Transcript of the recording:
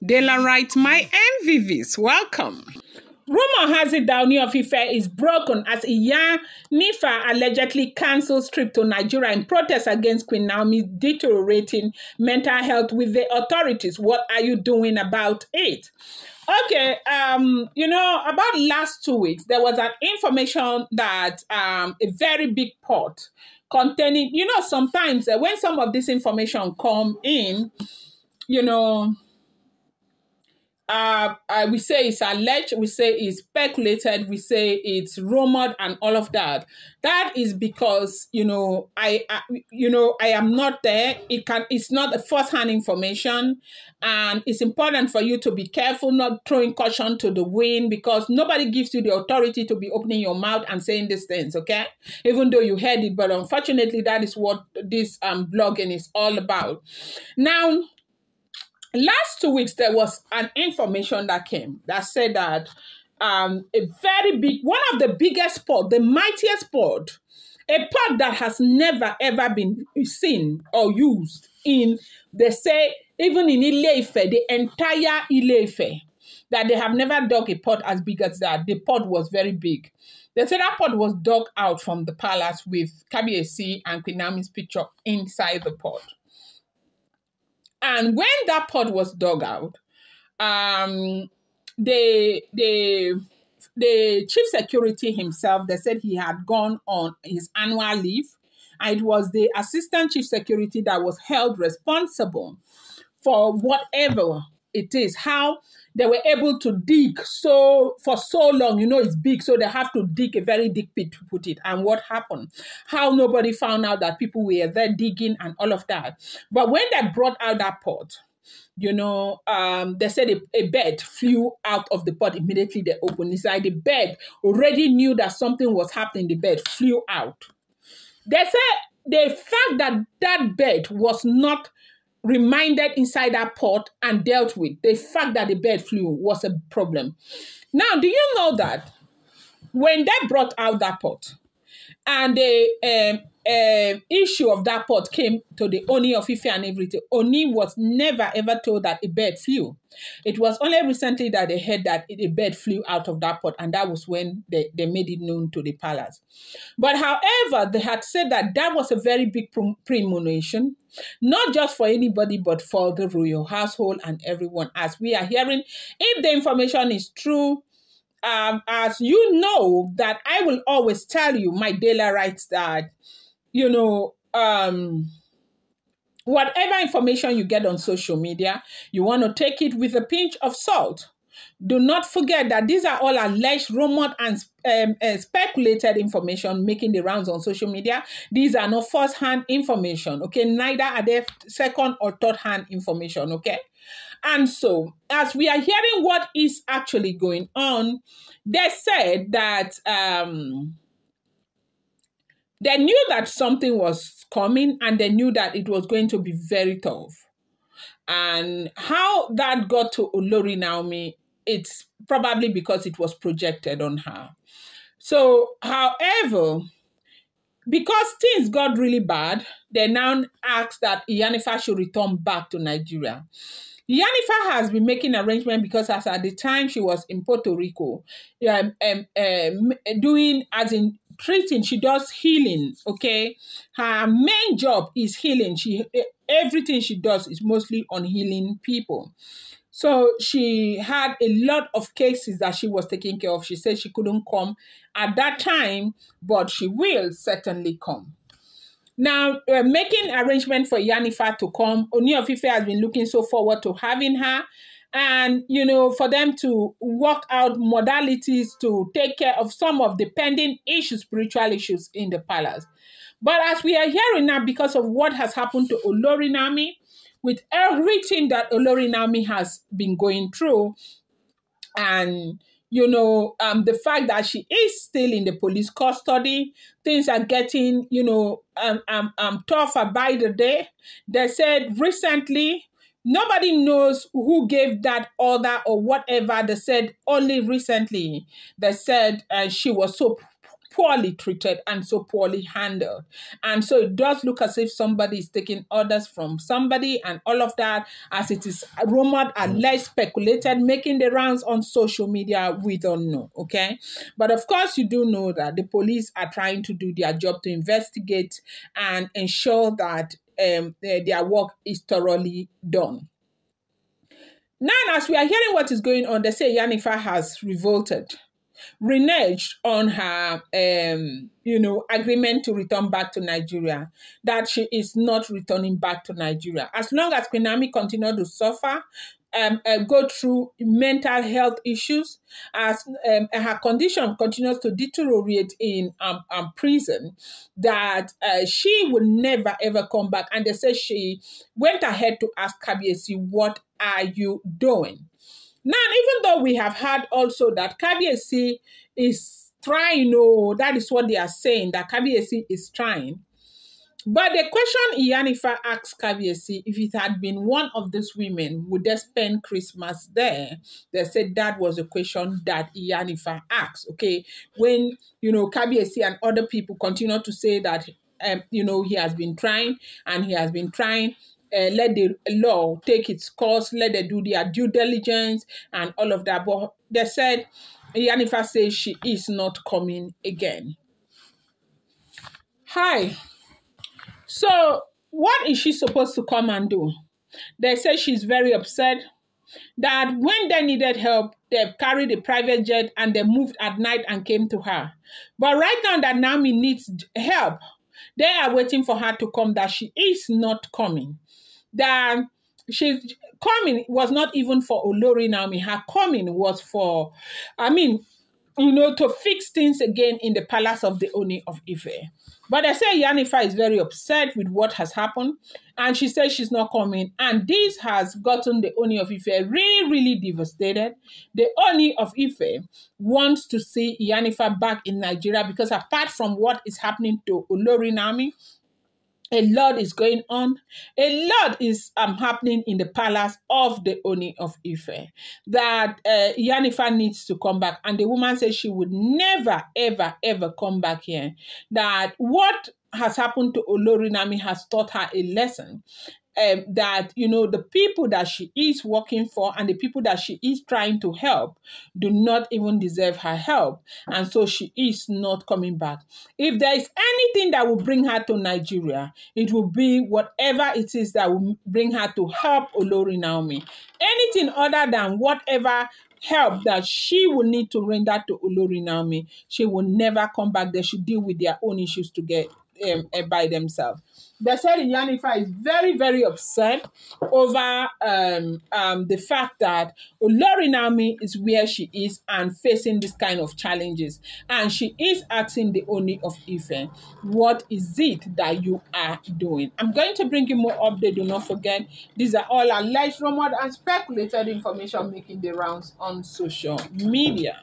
Delarite, my MVVs, welcome. Rumor has it that Ooni of Ife is broken as Iyanifa allegedly cancels trip to Nigeria in protest against Queen Naomi's deteriorating mental health with the authorities. What are you doing about it? Okay, about last 2 weeks, there was an information that a very big port containing, sometimes when some of this information come in, we say it's alleged, we say it's speculated, we say it's rumored, and all of that. That is because I am not there. It's not a first-hand information, and it's important for you to be careful, not throwing caution to the wind, because nobody gives you the authority to be opening your mouth and saying these things. Okay, even though you heard it, but unfortunately, that is what this blogging is all about. Now, last 2 weeks, there was an information that came that said that a very big, one of the biggest port, the mightiest port, a port that has never ever been seen or used in, they say, even in Ile-Ife, the entire Ile-Ife, that they have never dug a port as big as that. The port was very big. They said that port was dug out from the palace with Kabiyesi and Queen Naomi's picture inside the port. And when that port was dug out, the chief security himself, they said he had gone on his annual leave. And it was the assistant chief security that was held responsible for whatever it is, how they were able to dig for so long. It's big, so they have to dig a very deep pit to put it. And what happened? How nobody found out that people were there digging and all of that. But when they brought out that pot, they said a bird flew out of the pot immediately they opened. It's like the bird already knew that something was happening. The bird flew out. They said the fact that that bird was not reminded inside that pot and dealt with, the fact that the bird flew was a problem. Now, do you know that when they brought out that pot and the issue of that pot came to the Ooni of Ife and everything, Ooni was never ever told that a bird flew. It was only recently that they heard that a bird flew out of that pot, and that was when they made it known to the palace. But however, they had said that that was a very big premonition, not just for anybody, but for the royal household and everyone. As we are hearing, if the information is true, as you know, that I will always tell you, my daily rights, that whatever information you get on social media, you want to take it with a pinch of salt. Do not forget that these are all alleged, rumored, and speculated information making the rounds on social media. These are not first-hand information, okay? Neither are they second or third-hand information, okay? And so, as we are hearing what is actually going on, they said that they knew that something was coming, and they knew that it was going to be very tough. And how that got to Olori Naomi, it's probably because it was projected on her. So, however, because things got really bad, they now asked that Iyanifa should return back to Nigeria. Iyanifa has been making arrangements because as at the time she was in Puerto Rico, doing as in treating, she does healing, okay? Her main job is healing. Everything she does is mostly on healing people. So she had a lot of cases that she was taking care of. She said she couldn't come at that time, but she will certainly come. Now, making arrangement for Iyanifa to come, Ooni of Ife has been looking so forward to having her, and, for them to work out modalities to take care of some of the pending issues, spiritual issues in the palace. But as we are hearing now, because of what has happened to Olori Naomi, with everything that Olori Naomi has been going through, and the fact that she is still in the police custody, things are getting, tougher by the day. They said recently, nobody knows who gave that order or whatever. They said only recently, they said she was so poorly treated and so poorly handled. And so it does look as if somebody is taking orders from somebody and all of that, as it is rumored, alleged, speculated, making the rounds on social media, we don't know, okay? But of course, you do know that the police are trying to do their job to investigate and ensure that their work is thoroughly done. Now, as we are hearing what is going on, they say Iyanifa has revolted, reneged on her, agreement to return back to Nigeria, that she is not returning back to Nigeria. As long as Queen Naomi continues to suffer, go through mental health issues, as her condition continues to deteriorate in prison, that she will never ever come back. And they say she went ahead to ask Kabiyesi, what are you doing? Now, even though we have heard also that Kabiyesi is trying, that is what they are saying, that Kabiyesi is trying. But the question Iyanifa asked Kabiyesi, if it had been one of these women, would they spend Christmas there? They said that was a question that Iyanifa asked, okay? When, Kabiyesi and other people continue to say that, he has been trying and he has been trying, let the law take its course, let them do their due diligence and all of that. But they said, Iyanifa says she is not coming again. Hi. So what is she supposed to come and do? They say she's very upset that when they needed help, they carried a private jet and they moved at night and came to her. But right now that Naomi needs help, they are waiting for her to come, that she is not coming. That she's coming was not even for Olori Naomi. Her coming was for, to fix things again in the palace of the Ooni of Ife. But I say Iyanifa is very upset with what has happened, and she says she's not coming. And this has gotten the Ooni of Ife really, really devastated. The Ooni of Ife wants to see Iyanifa back in Nigeria, because apart from what is happening to Olori Naomi, a lot is going on. A lot is happening in the palace of the Ooni of Ife, that Iyanifa needs to come back. And the woman says she would never, ever, ever come back here. That what has happened to Olori Naomi has taught her a lesson. That, the people that she is working for and the people that she is trying to help do not even deserve her help. And so she is not coming back. If there is anything that will bring her to Nigeria, it will be whatever it is that will bring her to help Olori Naomi. Anything other than whatever help that she will need to render to Olori Naomi, she will never come back. They should deal with their own issues together by themselves. They said Iyanifa is very, very upset over the fact that Olori Naomi is where she is and facing this kind of challenges. And she is asking the Ooni of Ife, what is it that you are doing? I'm going to bring you more updates. Do not forget, these are all alleged, rumored, and speculated information making the rounds on social media.